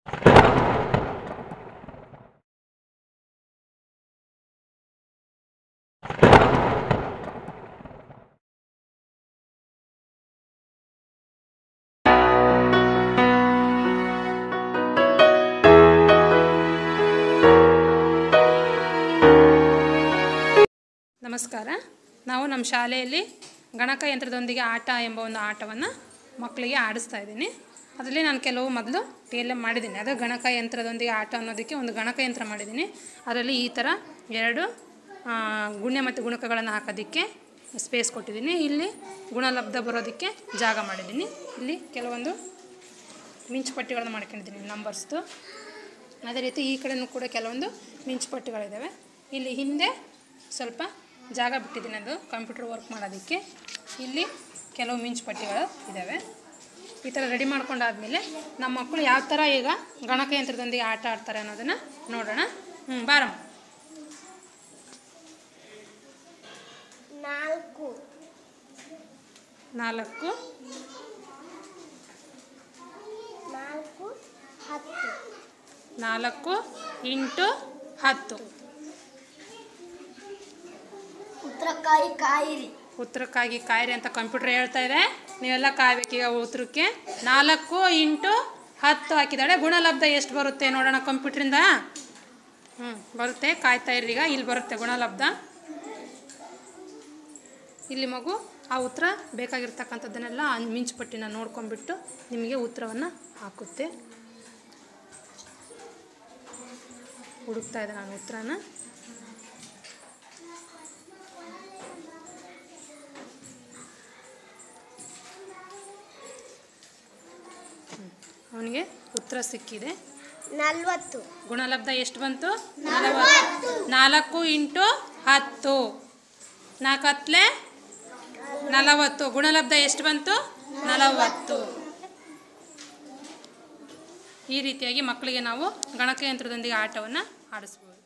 ನಮಸ್ಕಾರ. ನಾವು ನಮ್ಮ ಶಾಲೆಯಲ್ಲಿ ಗಣಕಯಂತ್ರದೊಂದಿಗೆ ಆಟ ಎಂಬ ಒಂದು ಆಟವನ್ನು ಮಕ್ಕಳಿಗೆ ಆಡಿಸ್ತಾ ಇದ್ದೀನಿ. ಅದರಲ್ಲಿ ನಾನು ಕೆಲವು ಮೊದಲು TLM ಮಾಡಿದ್ದೀನಿ. ಅದು ಗಣಕಯಂತ್ರದೊಂದಿಗೆ ಆಟ ಅನ್ನೋದಕ್ಕೆ ಒಂದು ಗಣಕಯಂತ್ರ ಮಾಡಿದ್ದೀನಿ. ಅದರಲ್ಲಿ ಈ ಥರ 2 ಗುಣ್ಯ ಮತ್ತು ಗುಣಕಗಳನ್ನು ಹಾಕೋದಕ್ಕೆ ಸ್ಪೇಸ್ ಕೊಟ್ಟಿದ್ದೀನಿ. ಇಲ್ಲಿ ಗುಣಲಬ್ಧ ಬರೋದಕ್ಕೆ ಜಾಗ ಮಾಡಿದ್ದೀನಿ. ಇಲ್ಲಿ ಕೆಲವೊಂದು ಮಿಂಚುಪಟ್ಟಿಗಳನ್ನು ಮಾಡ್ಕೊಂಡಿದ್ದೀನಿ ನಂಬರ್ಸ್ದು. ಅದೇ ರೀತಿ ಈ ಕಡೆಯೂ ಕೂಡ ಕೆಲವೊಂದು ಮಿಂಚುಪಟ್ಟಿಗಳಿದ್ದಾವೆ. ಇಲ್ಲಿ ಹಿಂದೆ ಸ್ವಲ್ಪ ಜಾಗ ಬಿಟ್ಟಿದ್ದೀನಿ, ಅದು ಕಂಪ್ಯೂಟರ್ ವರ್ಕ್ ಮಾಡೋದಕ್ಕೆ. ಇಲ್ಲಿ ಕೆಲವು ಮಿಂಚುಪಟ್ಟಿಗಳು ಇದ್ದಾವೆ. ಈ ಥರ ರೆಡಿ ಮಾಡ್ಕೊಂಡಾದ್ಮೇಲೆ ನಮ್ಮ ಮಕ್ಕಳು ಯಾವ ಥರ ಈಗ ಗಣಕಯಂತ್ರದೊಂದಿಗೆ ಆಟ ಆಡ್ತಾರೆ ಅನ್ನೋದನ್ನು ನೋಡೋಣ. ಬಾರಮ್ಮ. 4 ಇಂಟು 10. ಉತ್ತರಕ್ಕಾಗಿ ಕಾಯಿರಿ ಅಂತ ಕಂಪ್ಯೂಟರ್ ಹೇಳ್ತಾ ಇದೆ. ನೀವೆಲ್ಲ ಕಾಯ್ಬೇಕೀಗ ಉತ್ತರಕ್ಕೆ. 4 ಇಂಟು 10 ಹಾಕಿದ್ದಾಳೆ. ಗುಣಲಬ್ಧ ಎಷ್ಟು ಬರುತ್ತೆ ನೋಡೋಣ ಕಂಪ್ಯೂಟ್ರಿಂದ. ಬರುತ್ತೆ, ಕಾಯ್ತಾ ಇರ್ರಿ. ಈಗ ಇಲ್ಲಿ ಬರುತ್ತೆ ಗುಣಲಬ್ಧ. ಇಲ್ಲಿ ಮಗು ಆ ಉತ್ತರ ಬೇಕಾಗಿರ್ತಕ್ಕಂಥದ್ದನ್ನೆಲ್ಲ ಮಿಂಚುಪಟ್ಟಿನ ನೋಡ್ಕೊಂಡ್ಬಿಟ್ಟು ನಿಮಗೆ ಉತ್ತರವನ್ನು ಹಾಕುತ್ತೆ. ಹುಡುಕ್ತಾ ಇದೆ ನಾನು ಉತ್ತರನ. ಅವನಿಗೆ ಉತ್ತರ ಸಿಕ್ಕಿದೆ. 40. ಗುಣಲಬ್ಧ ಎಷ್ಟು ಬಂತು? 40. 4 ಇಂಟು 10. 4 ಹತ್ತಲೆ 40. ಗುಣಲಬ್ಧ ಎಷ್ಟು ಬಂತು? 40. ಈ ರೀತಿಯಾಗಿ ಮಕ್ಕಳಿಗೆ ನಾವು ಗಣಕಯಂತ್ರದೊಂದಿಗೆ ಆಟವನ್ನು ಆಡಿಸ್ಬೋದು.